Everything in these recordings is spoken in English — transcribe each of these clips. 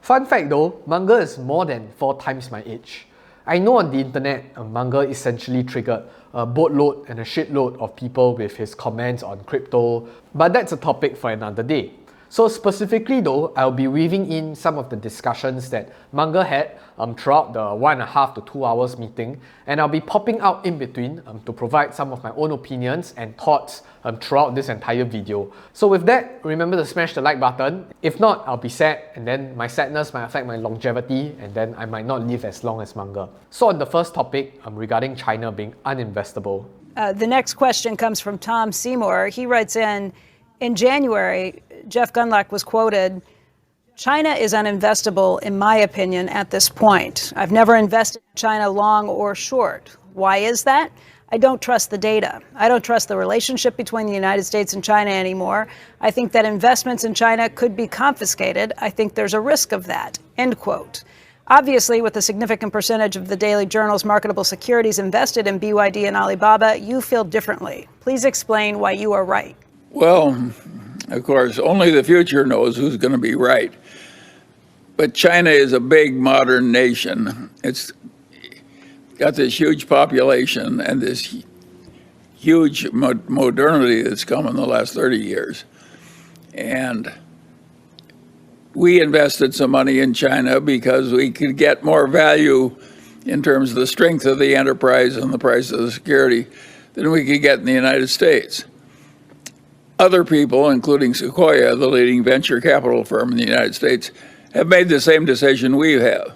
Fun fact though, Munger is more than 4 times my age. I know on the internet, Munger essentially triggered a boatload and a shitload of people with his comments on crypto, but that's a topic for another day. So specifically though, I'll be weaving in some of the discussions that Munger had throughout the 1.5 to 2 hours meeting, and I'll be popping out in between to provide some of my own opinions and thoughts throughout this entire video. So with that, remember to smash the like button. If not, I'll be sad, and then my sadness might affect my longevity, and then I might not live as long as Munger. So on the first topic, regarding China being uninvestable. The next question comes from Tom Seymour. He writes in January, Jeff Gundlach was quoted, "China is uninvestable, in my opinion, at this point. I've never invested in China long or short. Why is that? I don't trust the data. I don't trust the relationship between the United States and China anymore. I think that investments in China could be confiscated. I think there's a risk of that," end quote. Obviously, with a significant percentage of the Daily Journal's marketable securities invested in BYD and Alibaba, you feel differently. Please explain why you are right. Well, of course, only the future knows who's going to be right. But China is a big modern nation. It's got this huge population and this huge modernity that's come in the last 30 years. And we invested some money in China because we could get more value in terms of the strength of the enterprise and the price of the security than we could get in the United States. Other people, including Sequoia, the leading venture capital firm in the United States, have made the same decision we have.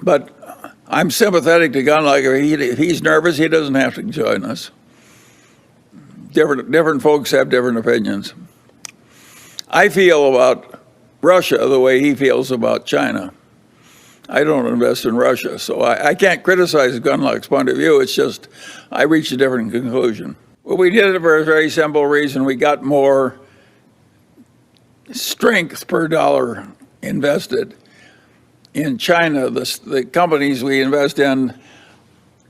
But I'm sympathetic to Gundlach. If he's nervous, he doesn't have to join us. Different folks have different opinions. I feel about Russia the way he feels about China. I don't invest in Russia, so I can't criticize Gundlach's point of view. It's just I reached a different conclusion. Well, we did it for a very simple reason. We got more strength per dollar invested. In China, the companies we invest in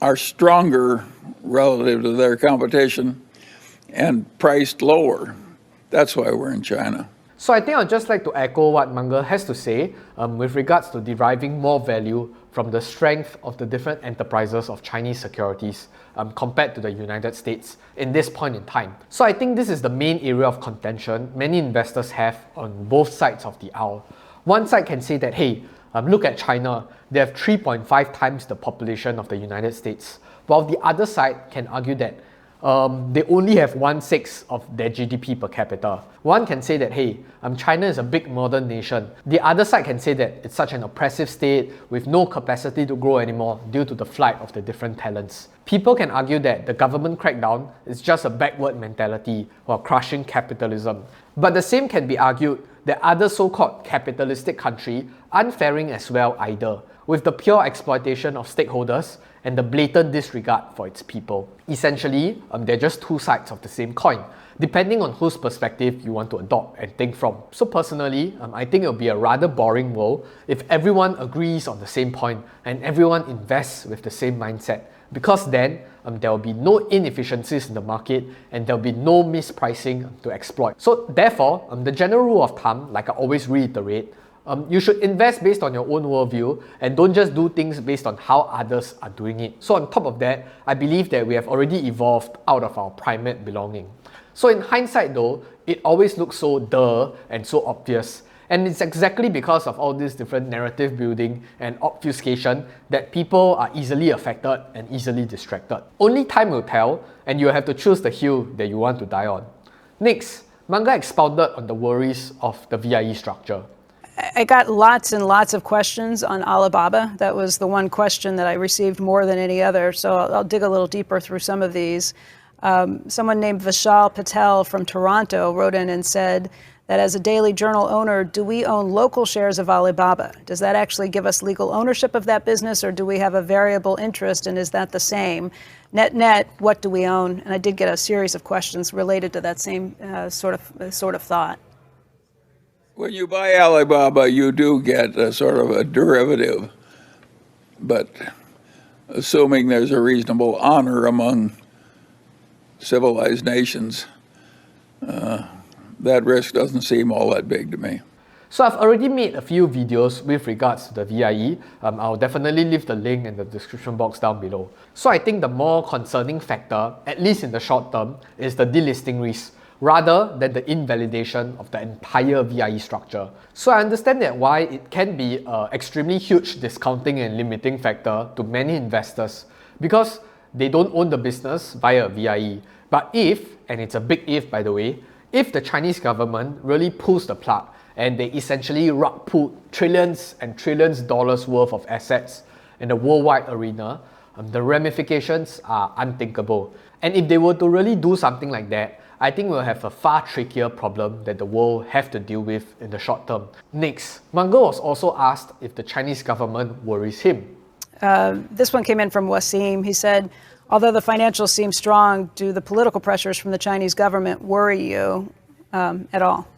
are stronger relative to their competition and priced lower. That's why we're in China. So I think I'd just like to echo what Munger has to say with regards to deriving more value from the strength of the different enterprises of Chinese securities compared to the United States in this point in time. So I think this is the main area of contention many investors have on both sides of the aisle. One side can say that, hey, look at China, they have 3.5 times the population of the United States, while the other side can argue that they only have 1/6 of their GDP per capita. One can say that, hey, China is a big modern nation. The other side can say that it's such an oppressive state with no capacity to grow anymore due to the flight of the different talents. People can argue that the government crackdown is just a backward mentality while crushing capitalism. But the same can be argued that other so-called capitalistic countries aren't faring as well either, with the pure exploitation of stakeholders and the blatant disregard for its people. Essentially, they're just two sides of the same coin, depending on whose perspective you want to adopt and think from. So personally, I think it'll be a rather boring world if everyone agrees on the same point and everyone invests with the same mindset, because then there will be no inefficiencies in the market and there will be no mispricing to exploit. So therefore, the general rule of thumb, like I always reiterate, you should invest based on your own worldview and don't just do things based on how others are doing it. So on top of that, I believe that we have already evolved out of our primate belonging. So in hindsight though, it always looks so duh and so obvious. And it's exactly because of all this different narrative building and obfuscation that people are easily affected and easily distracted. Only time will tell, and you have to choose the hill that you want to die on. Next, Munger expounded on the worries of the VIE structure. I got lots and lots of questions on Alibaba. That was the one question that I received more than any other, so I'll dig a little deeper through some of these. Someone named Vishal Patel from Toronto wrote in and said that as a Daily Journal owner, do we own local shares of Alibaba? Does that actually give us legal ownership of that business, or do we have a variable interest, and is that the same? Net, what do we own? And I did get a series of questions related to that same sort of thought. When you buy Alibaba, you do get a sort of a derivative, but assuming there's a reasonable honor among civilized nations, that risk doesn't seem all that big to me. So I've already made a few videos with regards to the VIE. I'll definitely leave the link in the description box down below. So I think the more concerning factor, at least in the short term, is the delisting risk, rather than the invalidation of the entire VIE structure. So I understand that why it can be an extremely huge discounting and limiting factor to many investors, because they don't own the business via VIE. But if, and it's a big if by the way, if the Chinese government really pulls the plug and they essentially rug pull trillions and trillions dollars worth of assets in the worldwide arena, the ramifications are unthinkable. And if they were to really do something like that, I think we'll have a far trickier problem that the world have to deal with in the short term. Next, Munger was also asked if the Chinese government worries him. This one came in from Wasim. He said, although the financials seem strong, do the political pressures from the Chinese government worry you at all?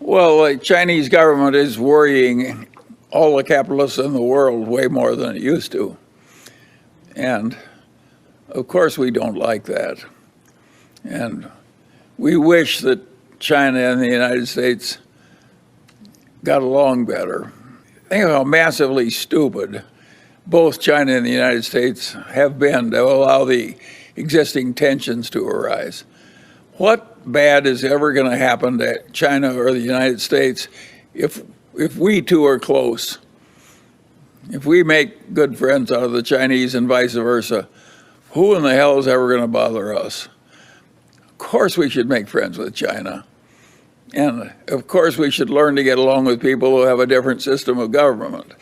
Well, the Chinese government is worrying all the capitalists in the world way more than it used to. And of course we don't like that. And we wish that China and the United States got along better. Think of how massively stupid both China and the United States have been to allow the existing tensions to arise. What bad is ever going to happen to China or the United States if we two are close? If we make good friends out of the Chinese and vice versa, who in the hell is ever going to bother us? Of course we should make friends with China. And of course we should learn to get along with people who have a different system of government.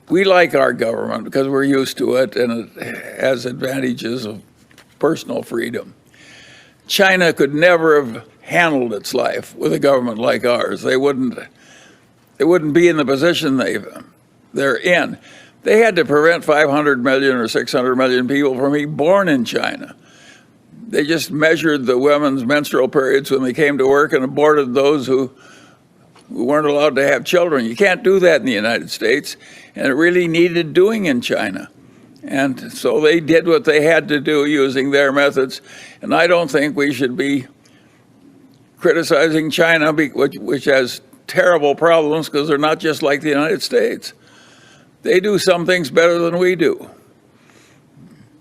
We like our government because we're used to it and it has advantages of personal freedom. China could never have handled its life with a government like ours. They wouldn't be in the position they're in. They had to prevent 500 million or 600 million people from being born in China. They just measured the women's menstrual periods when they came to work and aborted those who weren't allowed to have children. You can't do that in the United States, and it really needed doing in China. And so they did what they had to do using their methods, and I don't think we should be criticizing China, which has terrible problems because they're not just like the United States. They do some things better than we do.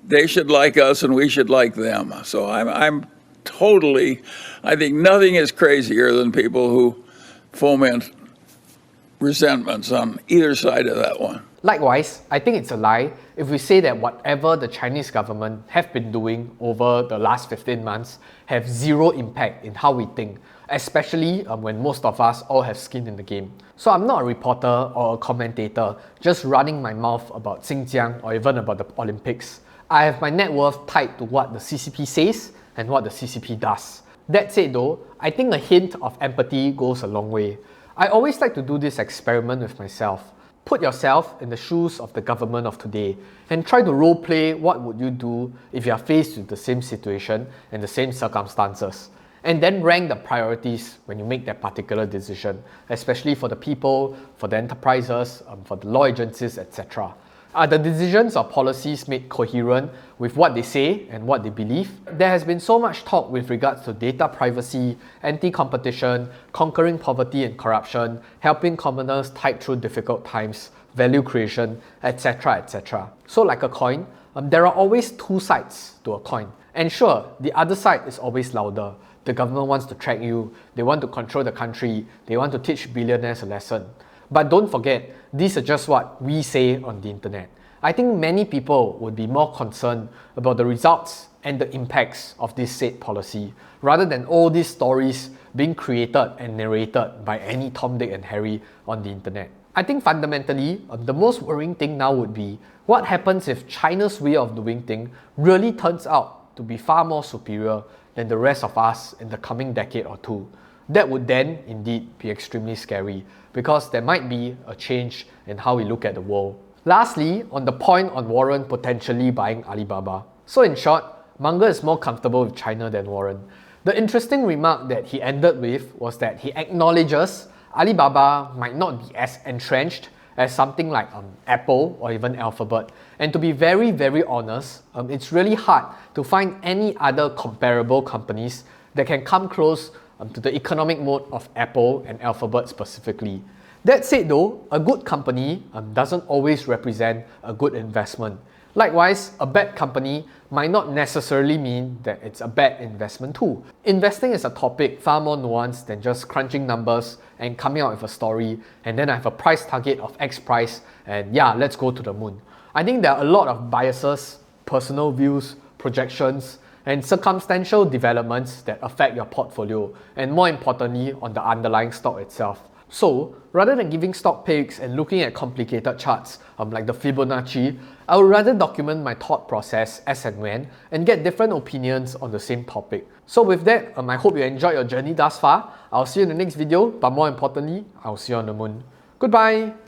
They should like us and we should like them. So I think nothing is crazier than people who foment resentments on either side of that one. Likewise, I think it's a lie if we say that whatever the Chinese government have been doing over the last 15 months have zero impact in how we think, especially when most of us all have skin in the game. So I'm not a reporter or a commentator just running my mouth about Xinjiang or even about the Olympics. I have my net worth tied to what the CCP says and what the CCP does. That said though, I think a hint of empathy goes a long way. I always like to do this experiment with myself. Put yourself in the shoes of the government of today and try to role play what would you do if you are faced with the same situation and the same circumstances. And then rank the priorities when you make that particular decision, especially for the people, for the enterprises, for the law agencies, etc. Are the decisions or policies made coherent with what they say and what they believe? There has been so much talk with regards to data privacy, anti-competition, conquering poverty and corruption, helping commoners tide through difficult times, value creation, etc. etc. So like a coin, there are always two sides to a coin. And sure, the other side is always louder. The government wants to track you, they want to control the country, they want to teach billionaires a lesson. But don't forget, these are just what we say on the internet. I think many people would be more concerned about the results and the impacts of this said policy, rather than all these stories being created and narrated by any Tom, Dick and Harry on the internet. I think fundamentally, the most worrying thing now would be what happens if China's way of doing things really turns out to be far more superior than the rest of us in the coming decade or two. That would then indeed be extremely scary, because there might be a change in how we look at the world. Lastly, on the point on Warren potentially buying Alibaba. So in short, Munger is more comfortable with China than Warren. The interesting remark that he ended with was that he acknowledges Alibaba might not be as entrenched as something like Apple or even Alphabet. And to be very, very honest, it's really hard to find any other comparable companies that can come close to the economic mode of Apple and Alphabet specifically. That said though, a good company doesn't always represent a good investment. Likewise, a bad company might not necessarily mean that it's a bad investment too. Investing is a topic far more nuanced than just crunching numbers and coming out with a story and then I have a price target of X price and yeah, let's go to the moon. I think there are a lot of biases, personal views, projections, and circumstantial developments that affect your portfolio and more importantly on the underlying stock itself. So, rather than giving stock picks and looking at complicated charts like the Fibonacci, I would rather document my thought process as and when and get different opinions on the same topic. So with that, I hope you enjoyed your journey thus far. I'll see you in the next video, but more importantly, I'll see you on the moon. Goodbye!